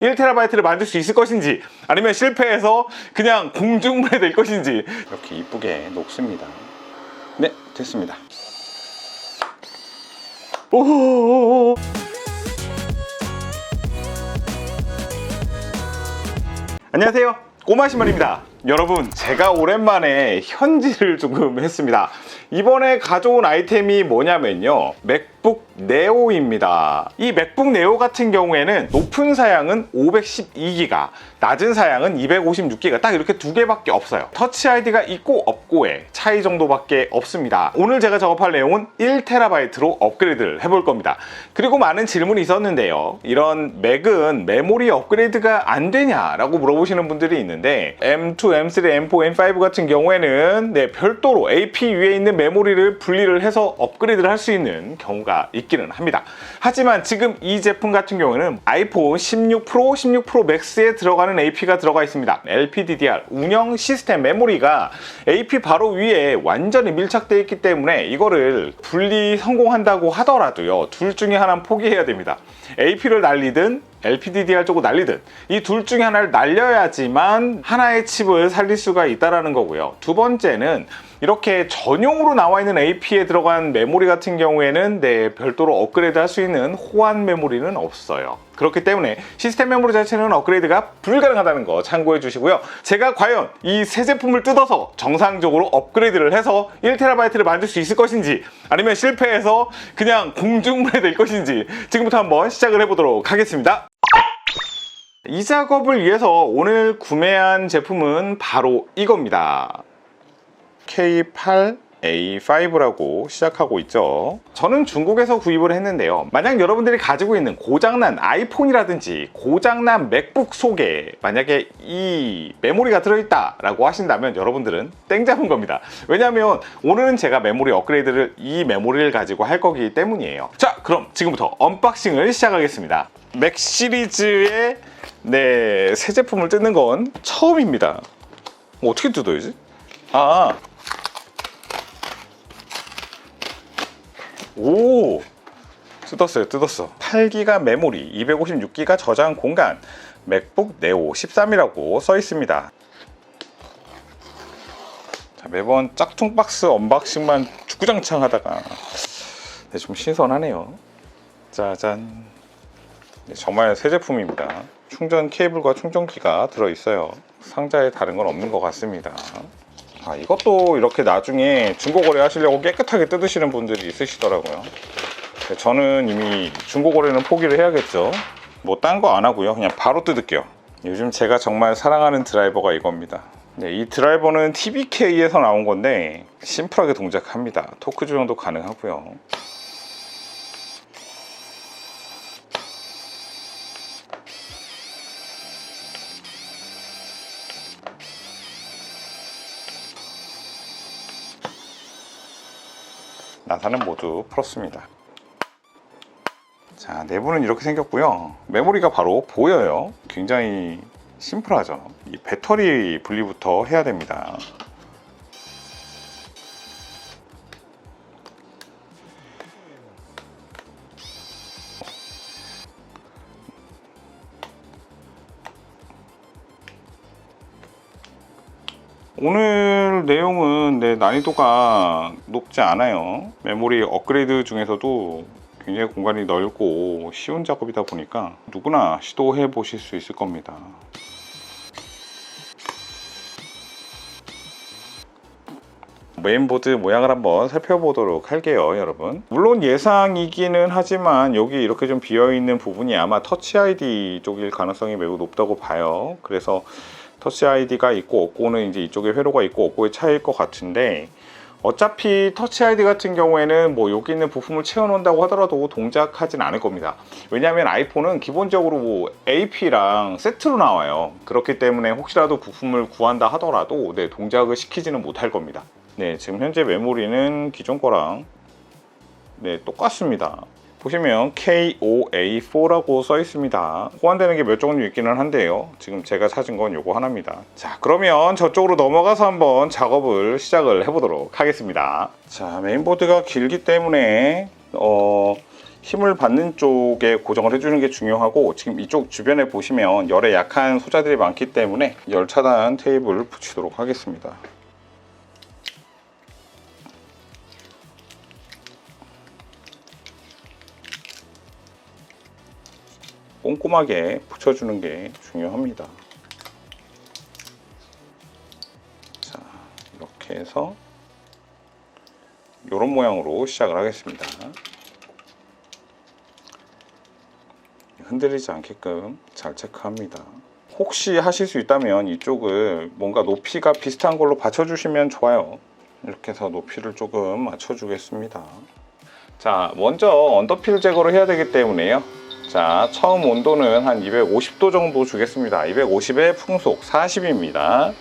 1TB를 만들 수 있을 것인지, 아니면 실패해서 그냥 공중분해 될 것인지. 이렇게 이쁘게 녹습니다. 네, 됐습니다. 오. 안녕하세요, 꼬마신발입니다. 여러분, 제가 오랜만에 현질을 조금 했습니다. 이번에 가져온 아이템이 뭐냐면요, 맥북 네오입니다. 이 맥북 네오 같은 경우에는 높은 사양은 512기가, 낮은 사양은 256기가, 딱 이렇게 두 개밖에 없어요. 터치 아이디가 있고 없고의 차이 정도밖에 없습니다. 오늘 제가 작업할 내용은 1TB로 업그레이드를 해볼 겁니다. 그리고 많은 질문이 있었는데요, 이런 맥은 메모리 업그레이드가 안 되냐라고 물어보시는 분들이 있는데, M2, M3, M4, M5 같은 경우에는 별도로 AP 위에 있는 메모리를 분리를 해서 업그레이드를 할 수 있는 경우가 있기는 합니다. 하지만 지금 이 제품 같은 경우에는 아이폰 16 프로, 16 프로 맥스에 들어가는 AP가 들어가 있습니다. LPDDR 운영 시스템 메모리가 AP 바로 위에 완전히 밀착되어 있기 때문에 이거를 분리 성공한다고 하더라도요, 둘 중에 하나는 포기해야 됩니다. AP를 날리든 LPDDR 쪽으로 날리든 이 둘 중에 하나를 날려야지만 하나의 칩을 살릴 수가 있다는 거고요. 두 번째는 이렇게 전용으로 나와 있는 AP에 들어간 메모리 같은 경우에는 별도로 업그레이드 할 수 있는 호환 메모리는 없어요. 그렇기 때문에 시스템 메모리 자체는 업그레이드가 불가능하다는 거 참고해 주시고요. 제가 과연 이 새 제품을 뜯어서 정상적으로 업그레이드를 해서 1TB를 만들 수 있을 것인지, 아니면 실패해서 그냥 공중분해 될 것인지 지금부터 한번 시작을 해보도록 하겠습니다. 이 작업을 위해서 오늘 구매한 제품은 바로 이겁니다. K8A5라고 시작하고 있죠. 저는 중국에서 구입을 했는데요, 만약 여러분들이 가지고 있는 고장난 아이폰이라든지 고장난 맥북 속에 만약에 이 메모리가 들어있다 라고 하신다면 여러분들은 땡 잡은 겁니다. 왜냐하면 오늘은 제가 메모리 업그레이드를 이 메모리를 가지고 할 거기 때문이에요. 자, 그럼 지금부터 언박싱을 시작하겠습니다. 맥 시리즈의 새 제품을 뜯는 건 처음입니다. 어떻게 뜯어야지? 오, 뜯었어. 8기가 메모리, 256기가 저장 공간, 맥북 네오 13이라고 써 있습니다. 자, 매번 짝퉁 박스 언박싱만 주구장창 하다가 좀 신선하네요. 짜잔. 정말 새 제품입니다. 충전 케이블과 충전기가 들어있어요. 상자에 다른 건 없는 것 같습니다. 이것도 이렇게 나중에 중고거래 하시려고 깨끗하게 뜯으시는 분들이 있으시더라고요. 저는 이미 중고거래는 포기를 해야겠죠. 뭐 딴 거 안 하고요, 그냥 바로 뜯을게요. 요즘 제가 정말 사랑하는 드라이버가 이겁니다. 이 드라이버는 TBK에서 나온 건데 심플하게 동작합니다. 토크 조정도 가능하고요. 나사는 모두 풀었습니다. 자, 내부는 이렇게 생겼고요. 메모리가 바로 보여요. 굉장히 심플하죠. 이 배터리 분리부터 해야 됩니다. 오늘 내용은 난이도가 높지 않아요. 메모리 업그레이드 중에서도 굉장히 공간이 넓고 쉬운 작업이다 보니까 누구나 시도해 보실 수 있을 겁니다. 메인보드 모양을 한번 살펴보도록 할게요, 여러분. 물론 예상이기는 하지만 여기 이렇게 좀 비어있는 부분이 아마 터치 아이디 쪽일 가능성이 매우 높다고 봐요. 그래서 터치 아이디가 있고 없고는 이제 이쪽에 회로가 있고 없고의 차이일 것 같은데, 어차피 터치 아이디 같은 경우에는 뭐 여기 있는 부품을 채워 놓는다고 하더라도 동작하진 않을 겁니다. 왜냐하면 아이폰은 기본적으로 뭐 AP랑 세트로 나와요. 그렇기 때문에 혹시라도 부품을 구한다 하더라도 동작을 시키지는 못할 겁니다. 지금 현재 메모리는 기존 거랑 똑같습니다. 보시면 K5A4라고 써 있습니다. 호환되는 게 몇 종류 있기는 한데요, 지금 제가 찾은 건 요거 하나입니다. 자, 그러면 저쪽으로 넘어가서 한번 작업을 시작을 해보도록 하겠습니다. 자, 메인보드가 길기 때문에 힘을 받는 쪽에 고정을 해주는 게 중요하고, 지금 이쪽 주변에 보시면 열에 약한 소자들이 많기 때문에 열 차단 테이프를 붙이도록 하겠습니다. 꼼꼼하게 붙여주는 게 중요합니다. 자, 이렇게 해서 이런 모양으로 시작을 하겠습니다. 흔들리지 않게끔 잘 체크합니다. 혹시 하실 수 있다면 이쪽을 뭔가 높이가 비슷한 걸로 받쳐주시면 좋아요. 이렇게 해서 높이를 조금 맞춰주겠습니다. 자, 먼저 언더필 제거를 해야 되기 때문에요. 자, 처음 온도는 한 250도 정도 주겠습니다. 250에 풍속 40입니다.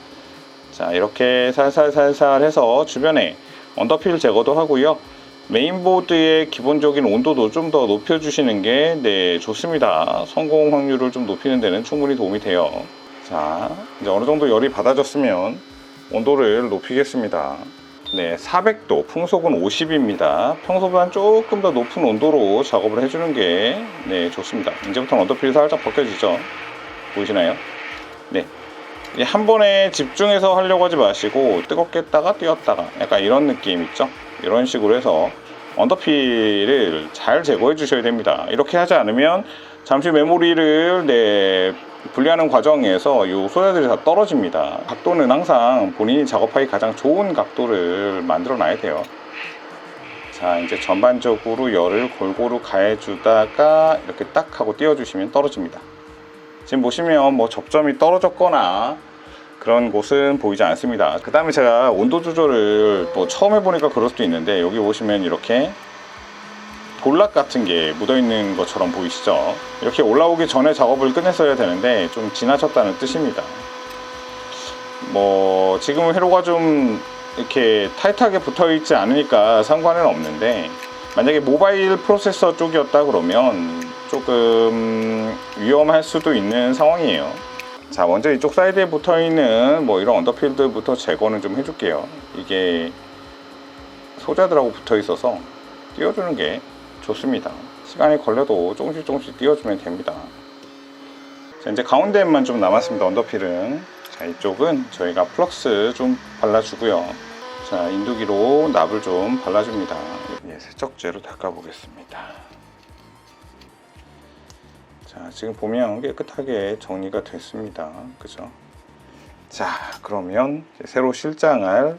자, 이렇게 살살살살 해서 주변에 언더필 제거도 하고요. 메인보드의 기본적인 온도도 좀 더 높여주시는 게 좋습니다. 성공 확률을 좀 높이는 데는 충분히 도움이 돼요. 자, 이제 어느 정도 열이 받아졌으면 온도를 높이겠습니다. 네, 400도, 풍속은 50입니다. 평소보다 조금 더 높은 온도로 작업을 해주는 게 좋습니다. 이제부터는 언더필이 살짝 벗겨지죠. 보이시나요? 네, 한 번에 집중해서 하려고 하지 마시고 뜨겁게 했다가 띄웠다가 약간 이런 느낌 있죠? 이런 식으로 해서 언더필을 잘 제거해 주셔야 됩니다. 이렇게 하지 않으면 잠시 메모리를 분리하는 과정에서 이 소자들이 다 떨어집니다. 각도는 항상 본인이 작업하기 가장 좋은 각도를 만들어 놔야 돼요. 자, 이제 전반적으로 열을 골고루 가해주다가 이렇게 딱 하고 띄워주시면 떨어집니다. 지금 보시면 뭐 접점이 떨어졌거나 그런 곳은 보이지 않습니다. 그 다음에 제가 온도 조절을 처음 해보니까 그럴 수도 있는데, 여기 보시면 이렇게 볼락 같은 게 묻어있는 것처럼 보이시죠? 이렇게 올라오기 전에 작업을 끝냈어야 되는데 좀 지나쳤다는 뜻입니다. 지금은 회로가 좀 이렇게 타이트하게 붙어있지 않으니까 상관은 없는데, 만약에 모바일 프로세서 쪽이었다 그러면 조금 위험할 수도 있는 상황이에요. 자, 먼저 이쪽 사이드에 붙어있는 이런 언더필들부터 제거는 좀 해줄게요. 이게 소자들하고 붙어있어서 띄워주는 게 좋습니다. 시간이 걸려도 조금씩 띄워주면 됩니다. 자, 이제 가운데만 좀 남았습니다. 언더필은. 자, 이쪽은 저희가 플럭스 좀 발라주고요. 자, 인두기로 납을 좀 발라줍니다. 세척제로 닦아보겠습니다. 자, 지금 보면 깨끗하게 정리가 됐습니다. 그죠? 자, 그러면 새로 실장할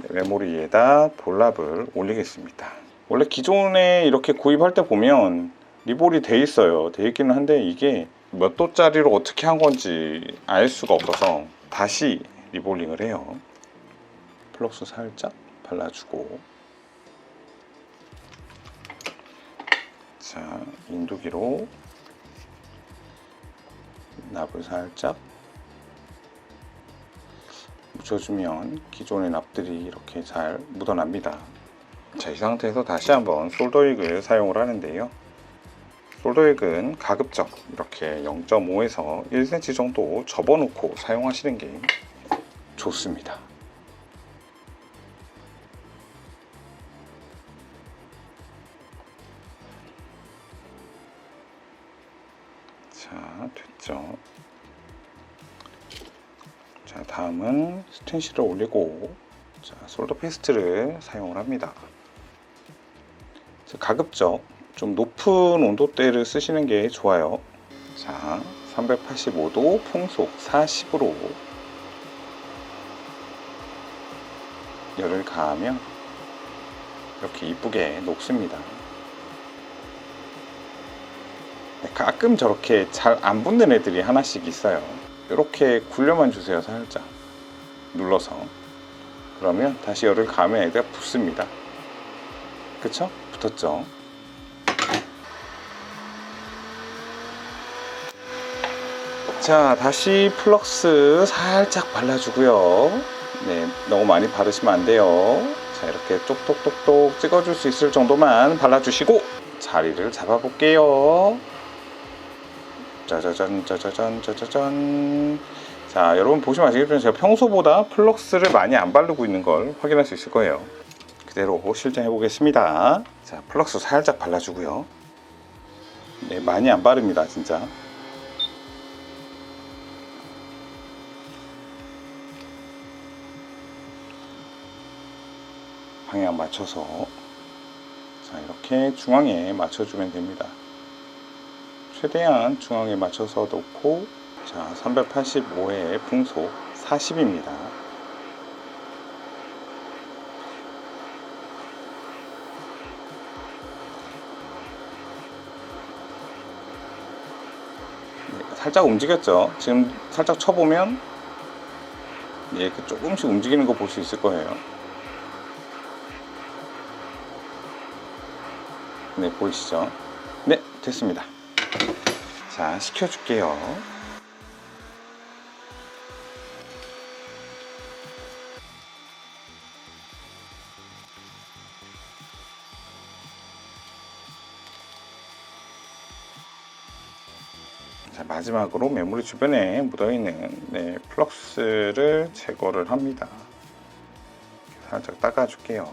메모리에다 볼랍을 올리겠습니다. 원래 기존에 이렇게 구입할 때 보면 리볼이 돼 있어요. 돼 있기는 한데 이게 몇 도짜리로 어떻게 한 건지 알 수가 없어서 다시 리볼링을 해요. 플럭스 살짝 발라주고, 자, 인두기로 납을 살짝 묻혀주면 기존의 납들이 이렇게 잘 묻어납니다. 자, 이 상태에서 다시 한번 솔더윅을 사용을 하는데요. 솔더윅은 가급적 이렇게 0.5에서 1cm 정도 접어놓고 사용하시는 게 좋습니다. 자, 됐죠. 자, 다음은 스텐실을 올리고, 자, 솔더 페이스트를 사용을 합니다. 자, 가급적 좀 높은 온도대를 쓰시는 게 좋아요. 자, 385도 풍속 40으로 열을 가하면 이렇게 이쁘게 녹습니다. 가끔 저렇게 잘 안 붙는 애들이 하나씩 있어요. 이렇게 굴려만 주세요. 살짝 눌러서. 그러면 다시 열을 가하면 애가 붙습니다. 그쵸? 붙었죠? 자, 다시 플럭스 살짝 발라주고요. 네, 너무 많이 바르시면 안 돼요. 자, 이렇게 똑똑똑똑 찍어줄 수 있을 정도만 발라주시고 자리를 잡아볼게요. 짜자잔 짜자잔 짜자잔. 자, 여러분 보시면 아시겠지만 제가 평소보다 플럭스를 많이 안 바르고 있는 걸 확인할 수 있을 거예요. 그대로 실행해 보겠습니다. 자, 플럭스 살짝 발라주고요. 네, 많이 안 바릅니다 진짜. 방향 맞춰서 자 이렇게 중앙에 맞춰주면 됩니다. 최대한 중앙에 맞춰서 놓고 자 385에 풍속 40입니다. 살짝 움직였죠. 지금 살짝 쳐보면 이렇게 조금씩 움직이는 거 볼 수 있을 거예요. 네, 보이시죠? 네, 됐습니다. 자, 식혀줄게요. 자, 마지막으로 메모리 주변에 묻어있는 플럭스를 제거를 합니다. 살짝 닦아줄게요.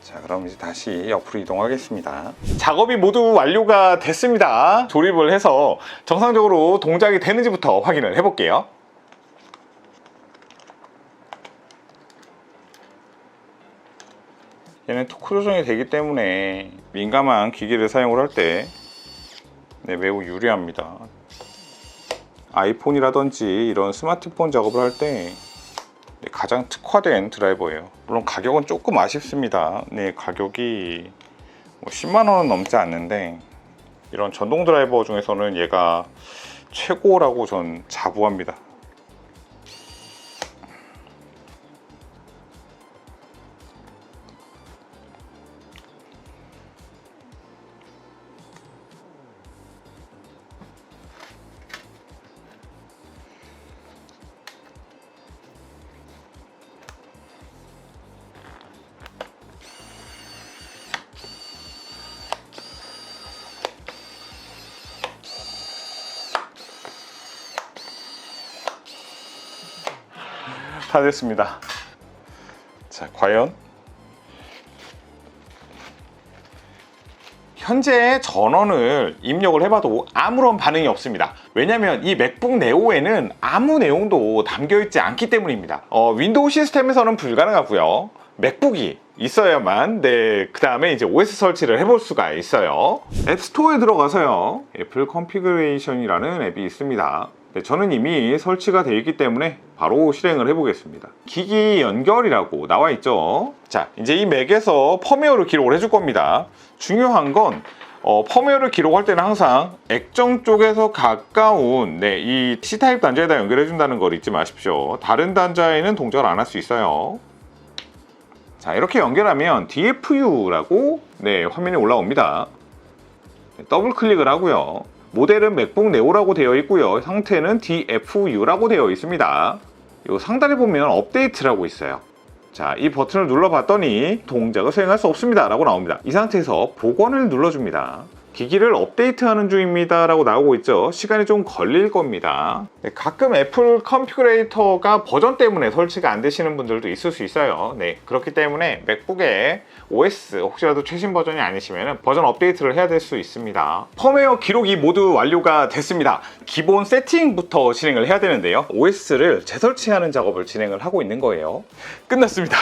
자, 그럼 이제 다시 옆으로 이동하겠습니다. 작업이 모두 완료가 됐습니다. 조립을 해서 정상적으로 동작이 되는지부터 확인을 해볼게요. 얘는 토크 조정이 되기 때문에 민감한 기기를 사용을 할 때 매우 유리합니다. 아이폰이라든지 이런 스마트폰 작업을 할 때 가장 특화된 드라이버예요. 물론 가격은 조금 아쉽습니다. 가격이 10만원은 넘지 않는데 이런 전동 드라이버 중에서는 얘가 최고라고 전 자부합니다. 다 됐습니다. 자, 과연 현재 전원을 입력을 해봐도 아무런 반응이 없습니다. 왜냐면 이 맥북 네오에는 아무 내용도 담겨있지 않기 때문입니다. 윈도우 시스템에서는 불가능하고요. 맥북이 있어야만 그 다음에 이제 OS 설치를 해볼 수가 있어요. 앱스토어에 들어가서요, 애플 컨피그레이션이라는 앱이 있습니다. 저는 이미 설치가 되어 있기 때문에 바로 실행을 해보겠습니다. 기기 연결이라고 나와 있죠. 자, 이제 이 맥에서 펌웨어를 기록을 해줄 겁니다. 중요한 건 펌웨어를 기록할 때는 항상 액정 쪽에서 가까운 이 C타입 단자에다 연결해 준다는 걸 잊지 마십시오. 다른 단자에는 동작을 안 할 수 있어요. 자, 이렇게 연결하면 DFU라고 화면이 올라옵니다. 더블 클릭을 하고요. 모델은 맥북 네오라고 되어 있고요. 상태는 DFU라고 되어 있습니다. 이 상단에 보면 업데이트라고 있어요. 자, 이 버튼을 눌러봤더니 동작을 수행할 수 없습니다 라고 나옵니다. 이 상태에서 복원을 눌러줍니다. 기기를 업데이트하는 중입니다 라고 나오고 있죠. 시간이 좀 걸릴 겁니다. 가끔 애플 컨피그레이터가 버전 때문에 설치가 안 되시는 분들도 있을 수 있어요. 그렇기 때문에 맥북에 OS 혹시라도 최신 버전이 아니시면 버전 업데이트를 해야 될 수 있습니다. 펌웨어 기록이 모두 완료가 됐습니다. 기본 세팅부터 진행을 해야 되는데요, OS를 재설치하는 작업을 진행을 하고 있는 거예요. 끝났습니다.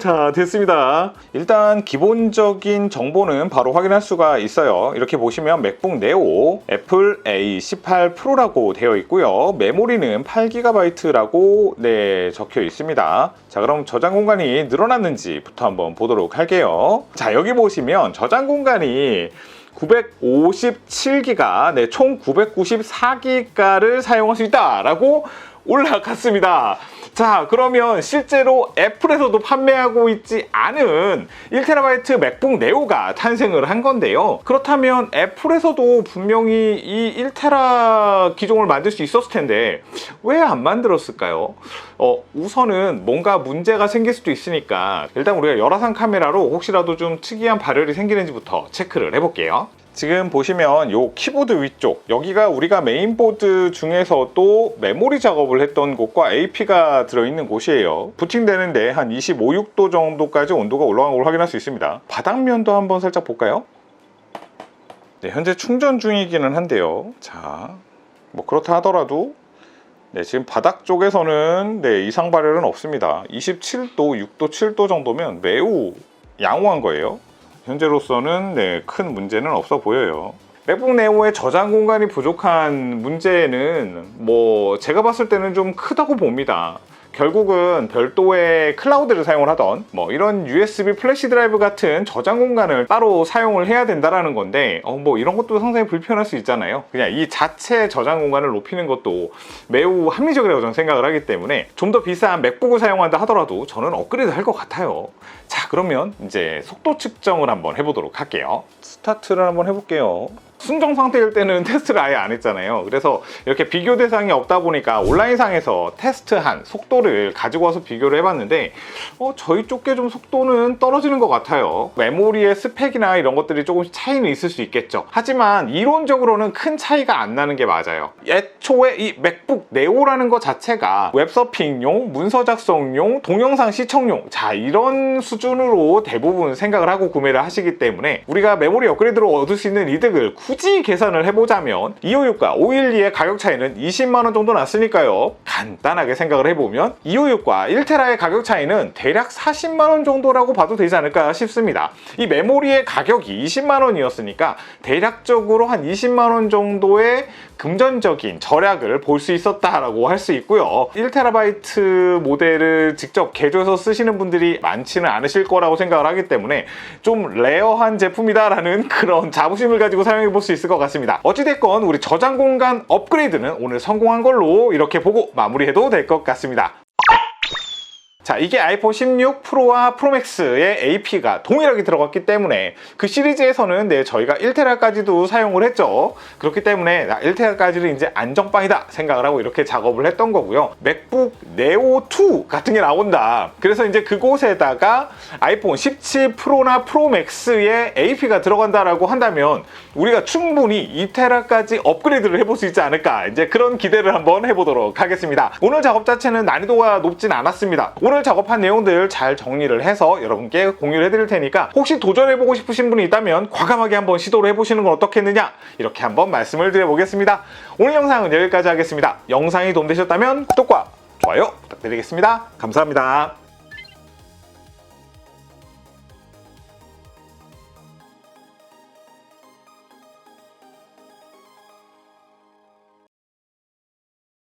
자, 됐습니다. 일단 기본적인 정보는 바로 확인할 수가 있어요. 이렇게 보시면 맥북 네오 애플 A18 프로라고 되어 있고요. 메모리는 8GB라고 적혀 있습니다. 자, 그럼 저장 공간이 늘어났는지부터 한번 보도록 할게요. 자, 여기 보시면 저장 공간이 957기가, 총 994기가를 사용할 수 있다라고 올라갔습니다. 자, 그러면 실제로 애플에서도 판매하고 있지 않은 1TB 맥북 네오가 탄생을 한 건데요. 그렇다면 애플에서도 분명히 이 1TB 기종을 만들 수 있었을 텐데 왜 안 만들었을까요? 우선은 뭔가 문제가 생길 수도 있으니까 일단 우리가 열화상 카메라로 혹시라도 좀 특이한 발열이 생기는지부터 체크를 해볼게요. 지금 보시면 요 키보드 위쪽, 여기가 우리가 메인보드 중에서도 메모리 작업을 했던 곳과 AP가 들어있는 곳이에요. 부팅되는데 한 25, 6도 정도까지 온도가 올라간 걸 확인할 수 있습니다. 바닥면도 한번 살짝 볼까요? 네, 현재 충전 중이기는 한데요. 자, 뭐 그렇다 하더라도 네, 지금 바닥 쪽에서는 네, 이상 발열은 없습니다. 27도, 6도, 7도 정도면 매우 양호한 거예요. 현재로서는 네, 큰 문제는 없어 보여요. 맥북 네오의 저장 공간이 부족한 문제는 뭐 제가 봤을 때는 좀 크다고 봅니다. 결국은 별도의 클라우드를 사용을 하던 뭐 이런 USB 플래시 드라이브 같은 저장 공간을 따로 사용을 해야 된다라는 건데 뭐 이런 것도 상당히 불편할 수 있잖아요. 그냥 이 자체 저장 공간을 높이는 것도 매우 합리적이라고 저는 생각을 하기 때문에 좀 더 비싼 맥북을 사용한다 하더라도 저는 업그레이드 할 것 같아요. 자, 그러면 이제 속도 측정을 한번 해보도록 할게요. 스타트를 한번 해볼게요. 순정 상태일 때는 테스트를 아예 안 했잖아요. 그래서 이렇게 비교 대상이 없다 보니까 온라인상에서 테스트한 속도를 가지고 와서 비교를 해봤는데 저희 쪽에 좀 속도는 떨어지는 것 같아요. 메모리의 스펙이나 이런 것들이 조금씩 차이는 있을 수 있겠죠. 하지만 이론적으로는 큰 차이가 안 나는 게 맞아요. 애초에 이 맥북 네오라는 것 자체가 웹서핑용, 문서 작성용, 동영상 시청용, 자, 이런 수준으로 대부분 생각을 하고 구매를 하시기 때문에 우리가 메모리 업그레이드로 얻을 수 있는 이득을 굳이 계산을 해보자면 256과 512의 가격 차이는 20만원 정도 났으니까요. 간단하게 생각을 해보면 256과 1테라의 가격 차이는 대략 40만원 정도라고 봐도 되지 않을까 싶습니다. 이 메모리의 가격이 20만원이었으니까 대략적으로 한 20만원 정도의 금전적인 절약을 볼 수 있었다라고 할 수 있고요. 1TB 모델을 직접 개조해서 쓰시는 분들이 많지는 않으실 거라고 생각을 하기 때문에 좀 레어한 제품이다라는 그런 자부심을 가지고 사용해 볼 수 있을 것 같습니다. 어찌됐건 우리 저장 공간 업그레이드는 오늘 성공한 걸로 이렇게 보고 마무리해도 될 것 같습니다. 자, 이게 아이폰 16 프로와 프로맥스의 AP가 동일하게 들어갔기 때문에 그 시리즈에서는 네, 저희가 1테라까지도 사용을 했죠. 그렇기 때문에 1테라까지는 이제 안정빵이다 생각을 하고 이렇게 작업을 했던 거고요. 맥북 네오 2 같은 게 나온다. 그래서 이제 그곳에다가 아이폰 17 프로나 프로맥스의 AP가 들어간다라고 한다면 우리가 충분히 2테라까지 업그레이드를 해볼 수 있지 않을까, 이제 그런 기대를 한번 해보도록 하겠습니다. 오늘 작업 자체는 난이도가 높진 않았습니다. 오늘 작업한 내용들 잘 정리를 해서 여러분께 공유를 해드릴 테니까 혹시 도전해보고 싶으신 분이 있다면 과감하게 한번 시도를 해보시는 건 어떻겠느냐, 이렇게 한번 말씀을 드려보겠습니다. 오늘 영상은 여기까지 하겠습니다. 영상이 도움되셨다면 구독과 좋아요 부탁드리겠습니다. 감사합니다.